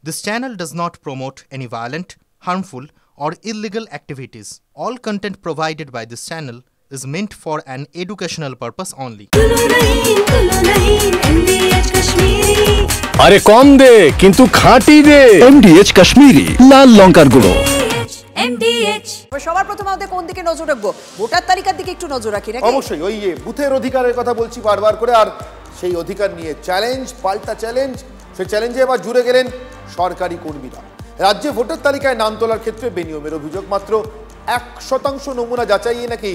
This channel does not promote any violent, harmful, or illegal activities. All content provided by this channel is meant for an educational purpose only. আরে কম দে কিন্তু খাঁটি দে MDH Kashmiri লাল লঙ্কার গুঁড়ো। সবার প্রথমে আমাদের কোন দিকে নজর রাখবো? ভোটার তালিকার দিকে একটু নজর রাখি নাকি? অবশ্যই ওই বুথের অধিকারের কথা বলছি বারবার করে, আর সেই অধিকার নিয়ে চ্যালেঞ্জ, পাল্টা চ্যালেঞ্জ। সেই চ্যালেঞ্জে এবার জুড়ে গেলেন সরকারি কর্মীরা। রাজ্যে ভোটার তালিকায় নাম তোলার ক্ষেত্রে বেনিয়মের অভিযোগ, মাত্র 1% নমুনা যাচাইয়ে নাকি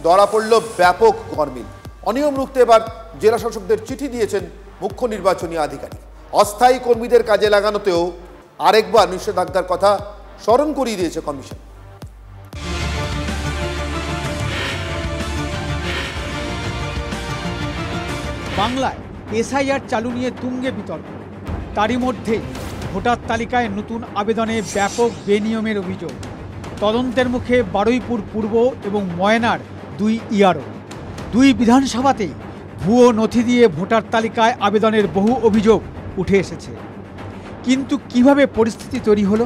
ধরা পড়ল ব্যাপক গরমিল। অনিয়ম রুখতে এবার জেলা শাসকদের চিঠি দিয়েছেন মুখ্য নির্বাচনী আধিকারিক। অস্থায়ী কর্মীদের কাজে লাগানোতেও আরেকবার নিষেধাজ্ঞার কথা স্মরণ করিয়ে দিয়েছে কমিশন। বাংলায় এসআইআর চালু নিয়ে তুঙ্গে বিতর্ক। তারই মধ্যে ভোটার তালিকায় নতুন আবেদনে ব্যাপক বেনিয়মের অভিযোগ। তদন্তের মুখে বারুইপুর পূর্ব এবং ময়নার 2 ইআরও। 2 বিধানসভাতেই ভুয়ো নথি দিয়ে ভোটার তালিকায় আবেদনের বহু অভিযোগ উঠে এসেছে। কিন্তু কিভাবে পরিস্থিতি তৈরি হলো?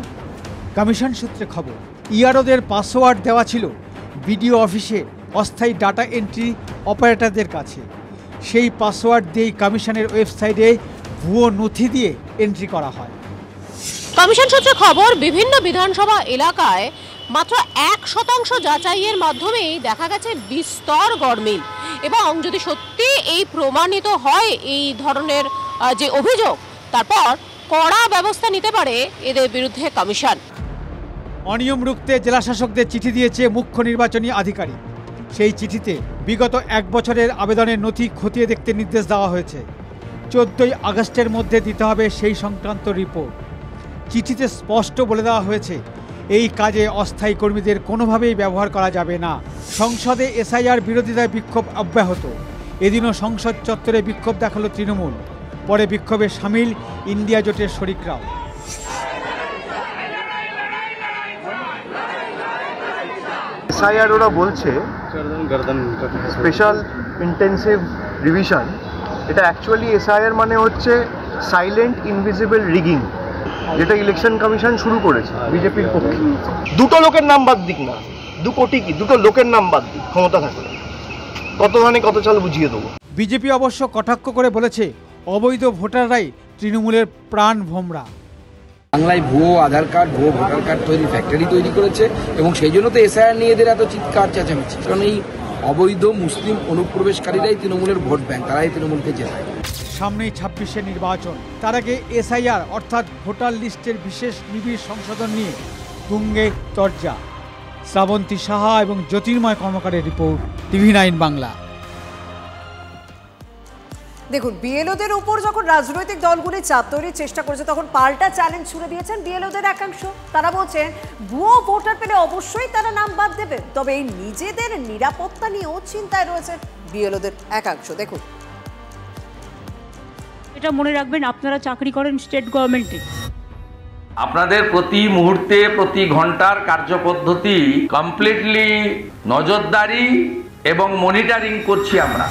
কমিশন সূত্রে খবর, ইআরওদের পাসওয়ার্ড দেওয়া ছিল বিডিও অফিসে অস্থায়ী ডাটা এন্ট্রি অপারেটরদের কাছে। সেই পাসওয়ার্ড দিয়েই কমিশনের ওয়েবসাইটে ভুয়ো নথি দিয়ে এন্ট্রি করা হয়। কমিশন সূত্রে খবর, বিভিন্ন বিধানসভা এলাকায় মাত্র 1% যাচাইয়ের মাধ্যমেই দেখা গেছে বিস্তর গরমিল। এবং যদি সত্যি এই প্রমাণিত হয় এই ধরনের যে অভিযোগ, তারপর কড়া ব্যবস্থা নিতে পারে এদের বিরুদ্ধে কমিশন। অনিয়ম রুখতে জেলা শাসকদের চিঠি দিয়েছে মুখ্য নির্বাচনী আধিকারিক। সেই চিঠিতে বিগত 1 বছরের আবেদনের নথি খতিয়ে দেখতে নির্দেশ দেওয়া হয়েছে। 14 আগস্টের মধ্যে দিতে হবে সেই সংক্রান্ত রিপোর্ট। চিঠিতে স্পষ্ট বলে দেওয়া হয়েছে এই কাজে অস্থায়ী কর্মীদের কোনোভাবেই ব্যবহার করা যাবে না। সংসদে এসআইআর বিরোধিতায় বিক্ষোভ অব্যাহত। এদিনও সংসদ চত্বরে বিক্ষোভ দেখালো তৃণমূল। পরে বিক্ষোভে সামিল ইন্ডিয়া জোটের শরিকরাও। এসআইআর ওরা বলছে স্পেশাল ইন্টেন্সিভ রিভিশন, এটা অ্যাকচুয়ালি এসআইআর মানে হচ্ছে সাইলেন্ট ইনভিজিবল রিগিং, যেটা ইলেকশন কমিশন শুরু করেছে বিজেপির পক্ষে। 2 লোকের নাম বাদ দিক না, 2 কোটি কি 2 লোকের নাম বাদ দিক, ক্ষমতা থাকলে কত ধানে কত চাল বুঝিয়ে দেবো। বিজেপি অবশ্য কটাক্ষ করে বলেছে অবৈধ ভোটাররাই তৃণমূলের প্রাণ ভোমরা। বাংলায় ভুয়ো আধার কার্ড, ভুয়ো ভোটার কার্ড ফ্যাক্টরি তৈরি করেছে এবং সেই জন্য তো এসআইআর নিয়ে এদের এত চিৎকার চেঁচামেচি। কারণ এই অবৈধ মুসলিম অনুপ্রবেশকারীরাই তৃণমূলের ভোট ব্যাংক, তারাই তৃণমূলকে জেতায়। সামনেই 26-এ নির্বাচন। তার আগে এসআইআর অর্থাৎ ভোটার লিস্টের বিশেষ নিবিড় সংশোধন নিয়ে তুঙ্গে চর্চা। শ্রাবন্তী সাহা এবং জ্যোতির্ময় কর্মকারের রিপোর্ট, TV9 বাংলা। দেখুন, বিএলওদের উপর যখন রাজনৈতিক দলগুলি চাপ তৈরির চেষ্টা করেছে, তখন পাল্টা চ্যালেঞ্জ ছুড়ে দিয়েছেন বিএলওদের একাংশ। তারা বলছেন ভুয়ো ভোটার পেলে অবশ্যই তারা নাম বাদ দেবে। তবে এই নিজেদের নিরাপত্তা নিয়েও চিন্তায় রয়েছে বিএলওদের একাংশ। দেখুন, এটা মনে রাখবেন, আপনারা চাকরি করেন স্টেট গভর্নমেন্টে, আপনাদের প্রতি মুহূর্তে প্রতি ঘন্টার কার্যপদ্ধতি কমপ্লিটলি নজরদারি এবং মনিটরিং করছি আমরা।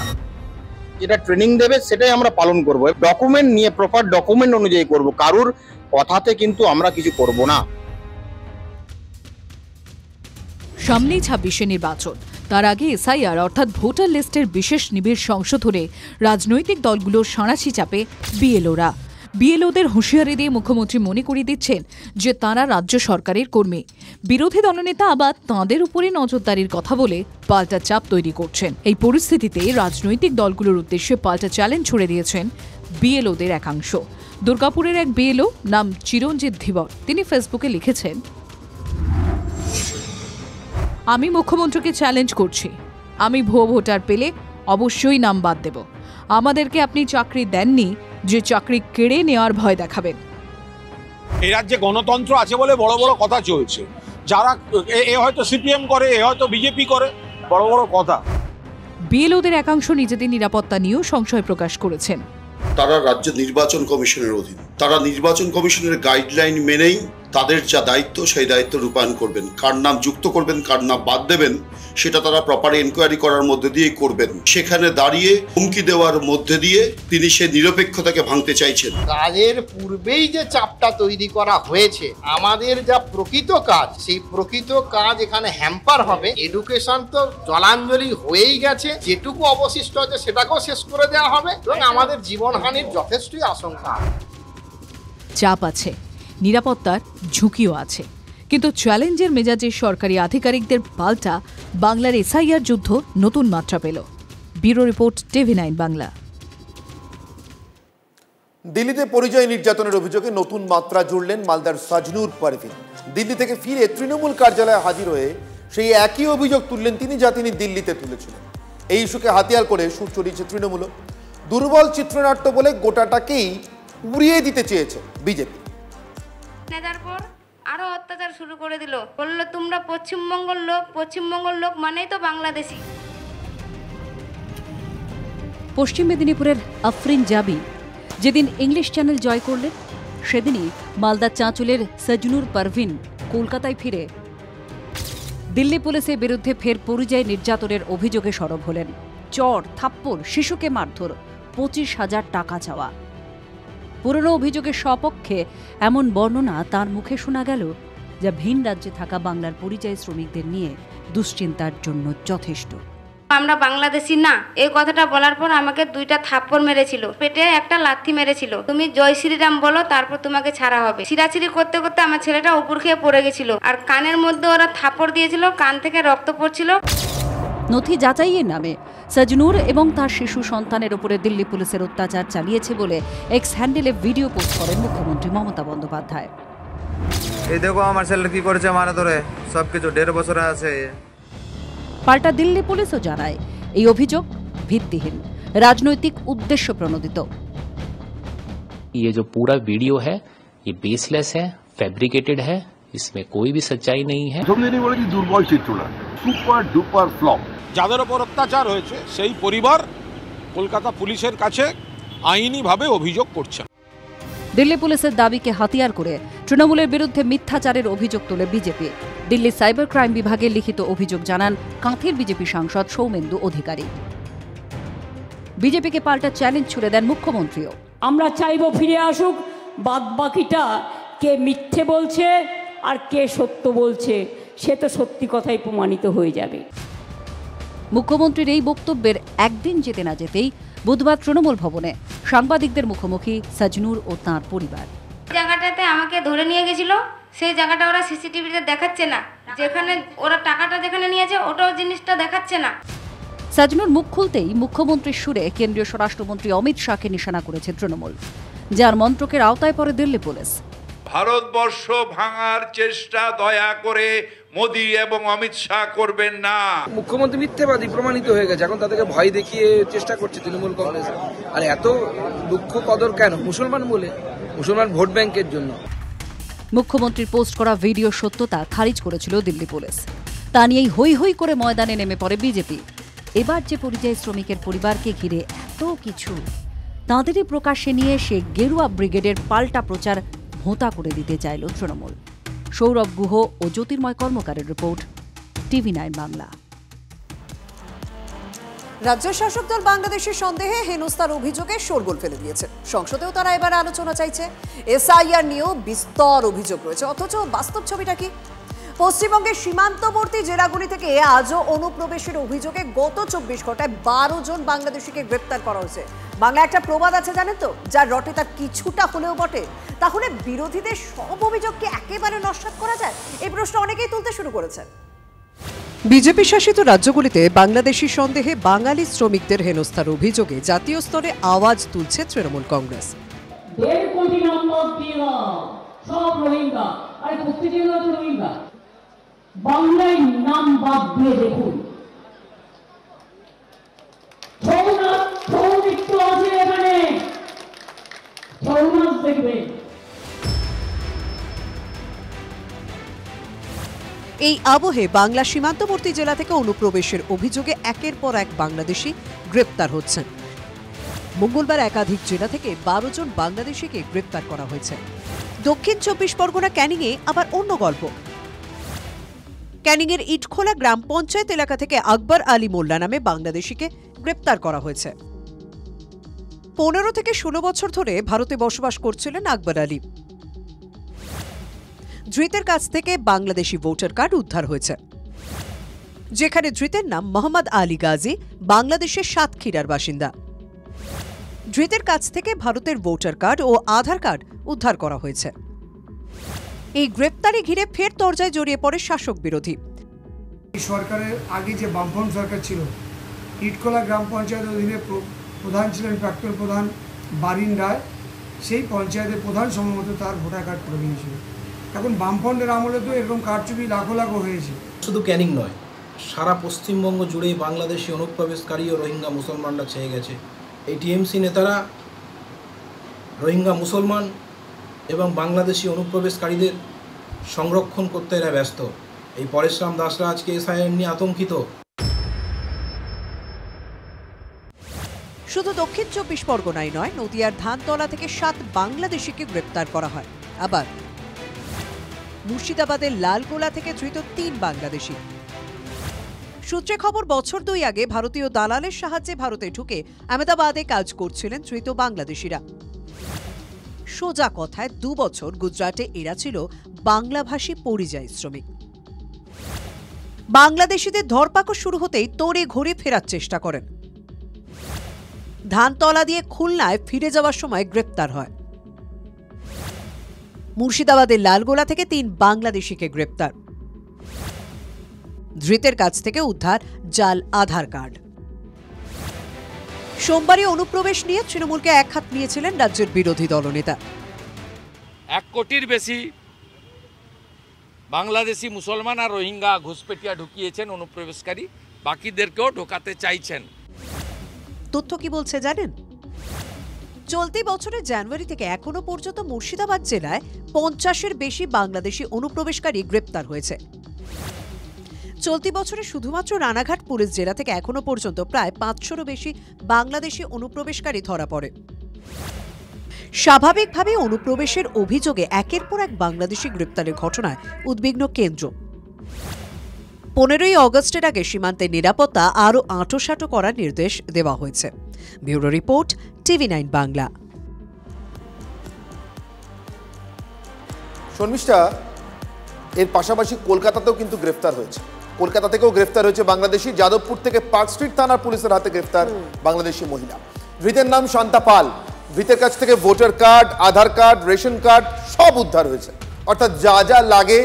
যেটা ট্রেনিং দেবে সেটাই আমরা পালন করব। ডকুমেন্ট নিয়ে প্রপার ডকুমেন্ট অনুযায়ী করব, কারুর কথাতে কিন্তু আমরা কিছু করব না। সামনেই 26-এ নির্বাচন। তার আগে এসআইআর অর্থাৎ ভোটার লিস্টের বিশেষ নিবিড় সংশোধনে রাজনৈতিক দলগুলোর সাঁড়াশি চাপে বিএলওরা। বিএলওদের হুঁশিয়ারি দিয়ে মুখ্যমন্ত্রী মনে করিয়ে দিচ্ছেন যে তাঁরা রাজ্য সরকারের কর্মী। বিরোধী দলনেতা আবার তাঁদের উপরে নজরদারির কথা বলে পাল্টা চাপ তৈরি করছেন। এই পরিস্থিতিতে রাজনৈতিক দলগুলোর উদ্দেশ্যে পাল্টা চ্যালেঞ্জ ছুড়ে দিয়েছেন বিএলওদের একাংশ। দুর্গাপুরের এক বিএলও নাম চিরঞ্জিত ধীবর, তিনি ফেসবুকে লিখেছেন, আমি মুখ্যমন্ত্রীকে চ্যালেঞ্জ করছি, আমি ভুয়ো ভোটার পেলে অবশ্যই নাম বাদ দেব। আমাদেরকে আপনি চাকরি দেননি যে চাকরি কেড়ে নেওয়ার ভয় দেখাবেন। এই রাজ্যে গণতন্ত্র আছে বলে বড় বড় কথা চলছে। যারা এ হয়তো সিপিএম করে, এ হয়তো বিজেপি করে, বড় বড় কথা। বিএলওদের একাংশ নিজেদের নিরাপত্তা নিয়েও সংশয় প্রকাশ করেছেন। তারা রাজ্য নির্বাচন কমিশনের অধীন, তারা নির্বাচন কমিশনের গাইডলাইন মেনেই তাদের যা দায়িত্ব সেই দায়িত্ব রূপায়ণ করবেন। কার নাম যুক্ত করবেন, কার নাম বাদ দেবেন, সেটা তারা প্রপার এনকোয়ারি করার মধ্যে দিয়েই করবেন। সেখানে দাঁড়িয়ে হুমকি দেওয়ার মধ্যে দিয়ে তিনি সে নিরপেক্ষতাকে ভাঙতে চাইছেন। কাজের পূর্বেই যে চাপটা তৈরি করা হয়েছে, আমাদের যা প্রকৃত কাজ, সেই প্রকৃত কাজ এখানে হ্যাম্পার হবে। এডুকেশন তো জলাঞ্জলি হয়েই গেছে, যেটুকু অবশিষ্ট আছে সেটাকেও শেষ করে দেওয়া হবে এবং আমাদের জীবনহানির যথেষ্টই আশঙ্কা। চাপ আছে, নিরাপত্তার ঝুঁকিও আছে, কিন্তু চ্যালেঞ্জের মেজাজে সরকারি আধিকারিকদের পাল্টা বাংলার এসআইআর যুদ্ধ নতুন মাত্রা পেল। Bureau report TV9 Bangla. দিল্লিতে পরিযায়ী নির্যাতনের অভিযোগে নতুন মাত্রা জুড়লেন মালদার সাজনুর পারভিন। দিল্লি থেকে ফিরে তৃণমূল কার্যালয়ে হাজির হয়ে সেই একই অভিযোগ তুললেন তিনি, যা তিনি দিল্লিতে তুলেছিলেন। এই ইস্যুকে হাতিয়ার করে সুর চড়িয়েছে তৃণমূল। দুর্বল চিত্রনাট্য বলে গোটাটাকেই উড়িয়ে দিতে চেয়েছে বিজেপি। তারপর আরো অত্যাচার শুরু করে দিল, বললো তোমরা পশ্চিমবঙ্গের লোক মানেই তো বাংলাদেশি। পশ্চিম মেদিনীপুরের আফরিন জাবি যেদিন ইংলিশ চ্যানেল জয় করলেন, সেদিনই মালদার চাঁচলের সাজনুর পারভিন কলকাতায় ফিরে দিল্লি পুলিশের বিরুদ্ধে ফের পরিযায়ী নির্যাতনের অভিযোগে সরব হলেন। চর, থাপ্পড়, শিশুকে মারধর, 25,000 টাকা চাওয়া। পুরনো অভিযোগের সপক্ষে এমন বর্ণনা তার মুখে শোনা গেল, যা ভিন রাজ্যে থাকা বাংলার পরিযায়ী শ্রমিকদের নিয়ে দুশ্চিন্তার জন্য যথেষ্ট। আমরা বাংলাদেশি না, এই কথাটা বলার পর আমাকে 2টা থাপ্পড় মেরেছিল, পেটে একটা লাথি মেরেছিল। তুমি জয় শ্রীরাম বলো, তারপর তোমাকে ছাড়া হবে। ছিঁড়াছিড়ি করতে করতে আমার ছেলেটা উপর খেয়ে পড়ে গেছিল, আর কানের মধ্যে ওরা থাপ্পড় দিয়েছিল, কান থেকে রক্ত পড়ছিল। নথি যাচাইয়ের নামে সাজনুর এবং তার শিশু সন্তানের উপরে দিল্লি পুলিশের অত্যাচার চালিয়েছে বলে এক্স হ্যান্ডেলে ভিডিও পোস্ট করেন মুখ্যমন্ত্রী মমতা বন্দ্যোপাধ্যায়। এই দেখো আমার ছেলে কি করেছে, মারা ধরে সবকিছু 1.5 বছরে আছে। পাল্টা দিল্লি পুলিশও জানায় এই অভিযোগ ভিত্তিহীন, রাজনৈতিক উদ্দেশ্য প্রণোদিত। ये जो पूरा वीडियो है ये बेसलेस है, फैब्रिकेटेड है, इसमें कोई भी सच्चाई नहीं है। দুর্বল চিত্রনাট্য, সুপার ডুপার ফ্লপ। যাদের উপর অত্যাচার হয়েছে সেই পরিবার কলকাতা পুলিশের কাছে আইনিভাবে অভিযোগ করছে। দিল্লি পুলিশের দাবিকে হাতিয়ার করে তৃণমূলের বিরুদ্ধে মিথ্যাচারের অভিযোগ তোলে বিজেপি। দিল্লি সাইবার ক্রাইম বিভাগে লিখিত অভিযোগ জানান কাঁথির বিজেপি সাংসদ সৌমেন্দু অধিকারী। বিজেপিকে পাল্টা চ্যালেঞ্জ ছুড়ে দেন মুখ্যমন্ত্রীও। আমরা চাইব ফিরে আসুক, বাদ বাকিটা কে মিথ্যে বলছে আর কে সত্য বলছে সে তো সত্যি কথাই প্রমাণিত হয়ে যাবে। মুখ্যমন্ত্রীর এই বক্তব্যের একদিন যেতে না যেতেই বুধবার তৃণমূল ভবনে সাংবাদিকদের মুখোমুখি সাজনুর ও তাঁর পরিবার। জায়গাটাতে আমাকে ধরে নিয়ে গেছিল, সেই জায়গাটা ওরা সিসিটিভিতে দেখাচ্ছে না, যেখানে ওরা টাকাটা যেখানে নিয়েছে ওটাও জিনিসটা দেখাচ্ছে না। সাজনুর মুখ খুলতেই মুখ্যমন্ত্রীর সুরে কেন্দ্রীয় স্বরাষ্ট্রমন্ত্রী অমিত শাহকে নিশানা করেছে তৃণমূল, যার মন্ত্রকের আওতায় পড়ে দিল্লি পুলিশ। ভারতবর্ষ ভাঙার চেষ্টা দয়া করে মোদি এবং অমিত শাহ করবেন না। মুখ্যমন্ত্রী মিথ্যেবাদী প্রমাণিত হয়ে গেছে, এখন তাদেরকে ভয় দেখিয়ে চেষ্টা করছে তৃণমূল কংগ্রেস। আর এত দুঃখ কদর কেন? মুসলমান বলে, মুসলমান ভোট ব্যাংকের জন্য। মুখ্যমন্ত্রীর পোস্ট করা ভিডিও সত্যতা খারিজ করেছিল দিল্লি পুলিশ। তা নিয়েই হৈ হৈ করে ময়দানে নেমে পড়ে বিজেপি। এবার যে পরিযায়ী শ্রমিকের পরিবারকে ঘিরে এত কিছু, তাঁদেরই প্রকাশ্যে নিয়ে সে গেরুয়া ব্রিগেডের পাল্টা প্রচার ভোঁতা করে দিতে চাইল তৃণমূল। সৌরভ গুহ ও জ্যোতির্ময় কর্মকারের রিপোর্ট, TV9 বাংলা। রাজ্য শাসক দল বাংলাদেশের সন্দেহে হেনস্থার অভিযোগে শোরগোল ফেলে দিয়েছে। সংসদেও তারা এবার আলোচনা চাইছে। এসআইআর নিয়েও বিস্তর অভিযোগ রয়েছে, অথচ বাস্তব ছবিটা কি? পশ্চিমবঙ্গের সীমান্তবর্তী জেলাগুলি থেকে আজও অনুপ্রবেশের অভিযোগে গত 24 ঘন্টায় 12 জন বাংলাদেশিকে গ্রেপ্তার করা হয়েছে। বাংলা একটা প্রবাদ আছে জানেন তো, যার রটে তার কিছুটা হলেও বটে। তাহলে বিরোধীদের সব অভিযোগকে একেবারে নস্যাৎ করা যায়? এই প্রশ্ন অনেকেই তুলতে শুরু করেছেন। বিজেপি শাসিত রাজ্যগুলিতে বাংলাদেশি সন্দেহে বাঙালি শ্রমিকদের হেনস্থার অভিযোগে জাতীয় স্তরে আওয়াজ তুলছে তৃণমূল কংগ্রেস। 1.5 কোটি নম্বর দিয়ে সব রোহিঙ্গা, আরে প্রত্যেকেই তো রোহিঙ্গা। বাংলায় নাম বাদ দিয়ে দেখুন, ছৌনিত্য আছে এখানে, ছৌনাচ দেখবেন। এই আবহে বাংলা সীমান্তবর্তী জেলা থেকে অনুপ্রবেশের অভিযোগে একের পর এক বাংলাদেশি গ্রেপ্তার হচ্ছেন। মঙ্গলবার একাধিক জেলা থেকে 12 জন বাংলাদেশিকে গ্রেপ্তার করা হয়েছে। দক্ষিণ 24 পরগনা ক্যানিংয়ে আবার অন্য গল্প। ক্যানিংয়ের ইটখোলা গ্রাম পঞ্চায়েত এলাকা থেকে আকবর আলী মোল্লা নামে বাংলাদেশিকে গ্রেপ্তার করা হয়েছে। 15 থেকে 16 বছর ধরে ভারতে বসবাস করছিলেন আকবর আলী। ধৃতের কাছ থেকে বাংলাদেশি ভোটার কার্ড উদ্ধার হয়েছে, যেখানে ধৃতের নাম মোহাম্মদ আলী গাজী, বাংলাদেশের সাতক্ষীরার বাসিন্দা। ধৃতের কাছ থেকে ভারতের ভোটার কার্ড ও আধার কার্ড উদ্ধার করা হয়েছে। এই গ্রেপ্তারি ঘিরে ফের তরজায় জড়িয়ে পড়ে শাসক বিরোধী। সরকারের আগে যে বামফ্রন্ট সরকার ছিল, ইটখোলা গ্রাম পঞ্চায়েতের অধীনে প্রধান ছিলেন প্রাক্তন প্রধান বারিন রায়। সেই পঞ্চায়েতের প্রধান সম্ভবত তার ভোটার কার্ড করে নিয়েছিল। এখন বামফ্রন্টের আমলে তো এরকম কারচুপি লাখো লাখো হয়েছে। শুধু ক্যানিং নয়, সারা পশ্চিমবঙ্গ জুড়েই বাংলাদেশি অনুপ্রবেশকারী ও রোহিঙ্গা মুসলমানরা ছেয়ে গেছে। এই টিএমসি নেতারা রোহিঙ্গা মুসলমান এবং বাংলাদেশি অনুপ্রবেশকারীদের সংরক্ষণ করতে এরা ব্যস্ত। এই পরেশরাম দাসরা আজকে এসআইআর নিয়ে আতঙ্কিত। শুধু দক্ষিণ 24 পরগনায় নয়, নদিয়ার ধানতলা থেকে 7 বাংলাদেশিকে গ্রেপ্তার করা হয়। আবার মুর্শিদাবাদের লালগোলা থেকে ধৃত 3 বাংলাদেশি। সূত্রে খবর, বছর 2 আগে ভারতীয় দালালের সাহায্যে ভারতে ঢুকে আহমেদাবাদে কাজ করছিলেন ধৃত বাংলাদেশিরা। সোজা কথায় 2 বছর গুজরাটে এরা ছিল বাংলাভাষী পরিযায়ী শ্রমিক। বাংলাদেশিদের ধরপাকড় শুরু হতেই তড়ে ঘড়ি ফেরার চেষ্টা করেন। ধানতলা দিয়ে খুলনায় ফিরে যাওয়ার সময় গ্রেপ্তার হয়। মুর্শিদাবাদের লালগোলা থেকে 3 বাংলাদেশিকে গ্রেপ্তার। ধৃতের কাছ থেকে উদ্ধার জাল আধার কার্ড। সোমবারই অনুপ্রবেশ নিয়ে তৃণমূলকে একহাত নিয়েছিলেন রাজ্যের বিরোধী দলনেতা। 1 কোটির বেশি বাংলাদেশি মুসলমান আর রোহিঙ্গা ঘুষপেটিয়া ঢুকিয়েছেন অনুপ্রবেশকারী, বাকিদেরকেও ঢোকাতে চাইছেন। তথ্য কি বলছে জানেন? চলতি বছরের জানুয়ারি থেকে এখনো পর্যন্ত মুর্শিদাবাদ জেলায় 50-এর বেশি বাংলাদেশি অনুপ্রবেশকারী গ্রেপ্তার হয়েছে। চলতি বছরে শুধুমাত্র রানাঘাট পুলিশ জেলা থেকে এখনো পর্যন্ত প্রায় 500-এরও বেশি বাংলাদেশি অনুপ্রবেশকারী ধরা পড়ে। স্বাভাবিকভাবে অনুপ্রবেশের অভিযোগে একের পর এক বাংলাদেশি গ্রেপ্তারের ঘটনায় উদ্বিগ্ন কেন্দ্র। 15ই অগস্টের আগে সীমান্তের নিরাপত্তা আরও আঁটোসাঁটো করার নির্দেশ দেওয়া হয়েছে। Bureau report, TV9 Bangla. Sharmistha, এর পাশাপাশি কলকাতাতেও কিন্তু গ্রেফতার হয়েছে। কলকাতা থেকেও গ্রেফতার হয়েছে বাংলাদেশি। যাদবপুর থেকে পার্ক স্ট্রিট থানার পুলিশের হাতে গ্রেফতার বাংলাদেশি মহিলা। ধৃতের নাম শান্তা পাল। ধৃতের কাছ থেকে ভোটার কার্ড, আধার কার্ড, রেশন কার্ড সব উদ্ধার হয়েছে। অর্থাৎ যা যা লাগে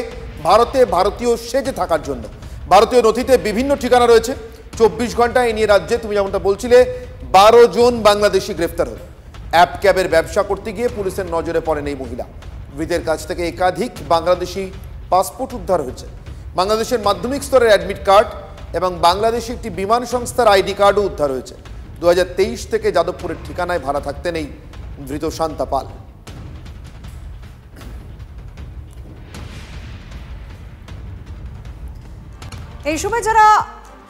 ভারতে ভারতীয় সেজে থাকার জন্য। ভারতীয় নথিতে বিভিন্ন ঠিকানা রয়েছে। 24 ঘন্টায় এ নিয়ে রাজ্যে, তুমি যেমনটা বলছিলে, 12 জন বাংলাদেশি গ্রেফতার হল। অ্যাপ ক্যাবের ব্যবসা করতে গিয়ে পুলিশের নজরে পড়েন এই মহিলা। ধৃতের কাছ থেকে একাধিক বাংলাদেশি পাসপোর্ট উদ্ধার হয়েছে। বাংলাদেশের মাধ্যমিক স্তরের অ্যাডমিট কার্ড এবং বাংলাদেশি একটি বিমান সংস্থার আইডি কার্ডও উদ্ধার হয়েছে। 2023 থেকে যাদবপুরের ঠিকানায় ভাড়া থাকতেন এই ধৃত শান্তা পাল। এই সময় যারা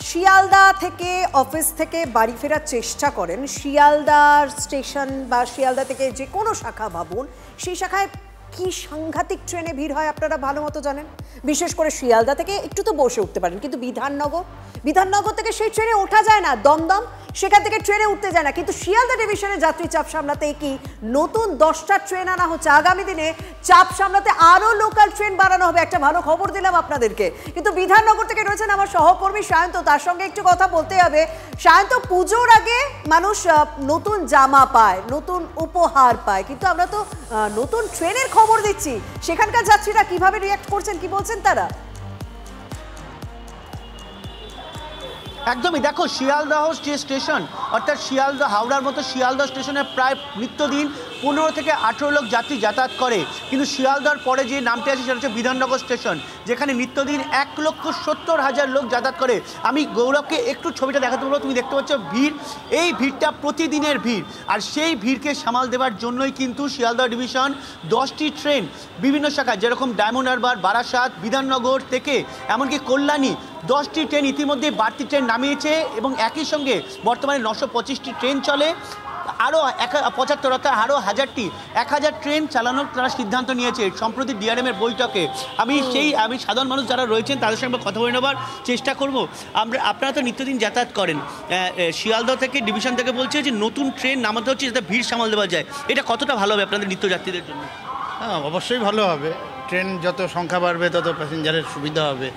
শিয়ালদা থেকে অফিস থেকে বাড়ি ফেরার চেষ্টা করেন, শিয়ালদার স্টেশন বা শিয়ালদা থেকে যে কোনো শাখা ভাবুন, সেই শাখায় কি সাংঘাতিক ট্রেনে ভিড় হয় আপনারা ভালো মতো জানেন। বিশেষ করে শিয়ালদা থেকে একটু তো বসে উঠতে পারেন, কিন্তু বিধাননগর থেকে সেই ট্রেনে ওঠা যায় না। দমদম, সেখান থেকে ট্রেনে উঠতে যায় না। কিন্তু শিয়ালদা ডিভিশনের যাত্রী চাপ সামলাতে কি নতুন 10টা ট্রেন আনা হচ্ছে। আগামী দিনে চাপ সামলাতে আরও লোকাল ট্রেন বাড়ানো হবে। একটা ভালো খবর দিলাম আপনাদেরকে। কিন্তু বিধাননগর থেকে রয়েছেন আমার সহকর্মী সায়ন্ত, তার সঙ্গে একটু কথা বলতে হবে। সায়ন্ত, পুজোর আগে মানুষ নতুন জামা পায়, নতুন উপহার পায়, কিন্তু আমরা তো নতুন ট্রেনের খবর দিচ্ছি। সেখানকার যাত্রীরা কিভাবে রিঅ্যাক্ট করছেন, কি বলছেন তারা? একদমই, দেখো শিয়ালদহ যে স্টেশন, অর্থাৎ শিয়ালদহ হাওড়ার মতো শিয়ালদহ স্টেশনে প্রায় নিত্যদিন 15 থেকে 18 লোক যাত্রী যাতায়াত করে। কিন্তু শিয়ালদহর পরে যে নামটি আছে সেটা হচ্ছে বিধাননগর স্টেশন, যেখানে নিত্যদিন 1,70,000 লোক যাতায়াত করে। আমি গৌরবকে একটু ছবিটা দেখাতে বলবো। তুমি দেখতে পাচ্ছ ভিড়, এই ভিড়টা প্রতিদিনের ভিড়। আর সেই ভিড়কে সামাল দেওয়ার জন্যই কিন্তু শিয়ালদহ ডিভিশন 10টি ট্রেন বিভিন্ন শাখায়, যেরকম ডায়মন্ড হারবার, বারাসাত, বিধাননগর থেকে এমনকি কল্যাণী, 10টি ট্রেন ইতিমধ্যে বাড়তি ট্রেন নামিয়েছে। এবং একই সঙ্গে বর্তমানে 925টি ট্রেন চলে। আরও 75 অর্থাৎ আরও 1000 ট্রেন চালানোর তারা সিদ্ধান্ত নিয়েছে সম্প্রতি ডিআরএমের বৈঠকে। আমি সাধারণ মানুষ যারা রয়েছেন তাদের সঙ্গে কথা বলে নেবার চেষ্টা করব। আপনারা তো নিত্যদিন যাতায়াত করেন, শিয়ালদহ থেকে ডিভিশন থেকে বলছে যে নতুন ট্রেন নামাতে হচ্ছে যাতে ভিড় সামাল দেওয়া যায়, এটা কতটা ভালো হবে আপনাদের নিত্যযাত্রীদের জন্য? হ্যাঁ, অবশ্যই ভালো হবে। ট্রেন যত সংখ্যা বাড়বে তত প্যাসেঞ্জারের সুবিধা হবে,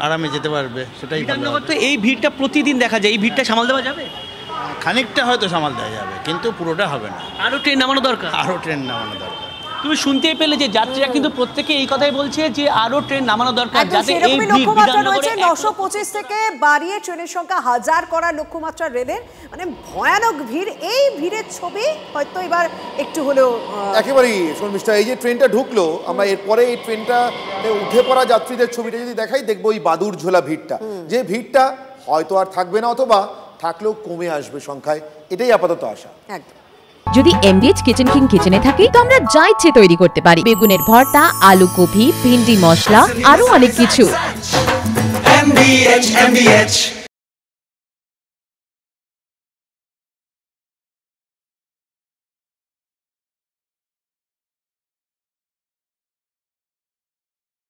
আরামে যেতে পারবে, সেটাই ভালো হবে। তো এই ভিড়টা প্রতিদিন দেখা যায়, এই ভিড়টা সামাল দেওয়া যাবে? খানিকটা হয়তো সামাল দেওয়া যাবে, কিন্তু পুরোটা হবে না। আরও ট্রেন নামানো দরকার। তুমি শুনতেই পেলে যে যাত্রীরা কিন্তু প্রত্যেকে এই কথাই বলছে যে আরো ট্রেন নামানো দরকার, যাতে এই লক্ষ্যমাত্রা রয়েছে 925 থেকে বাড়িয়ে ট্রেনের সংখ্যা 1000 করার লক্ষ্যমাত্রা রেলের। মানে ভয়ানক ভিড়, এই ভিড়ের ছবি হয়তো এবার একটু হলেও একেবারেই শর্মিষ্ঠা, এই যে ট্রেনটা ঢুকলো, আমরা এরপরে এই ট্রেনটা উঠে পড়া যাত্রীদের ছবিটা যদি দেখাই, দেখবো এই বাদুর ঝোলা ভিড়টা, যে ভিড়টা হয়তো আর থাকবে না, অথবা থাকলেও কমে আসবে সংখ্যায়, এটাই আপাতত আশা। যদি এমবিএচ কিচেন কিং কিচেনে থাকি তো আমরা যা ইচ্ছে তৈরি করতে পারি, বেগুনের ভর্তা, আলু কপি, ভিন্ডি মশলা, আরো অনেক কিছু।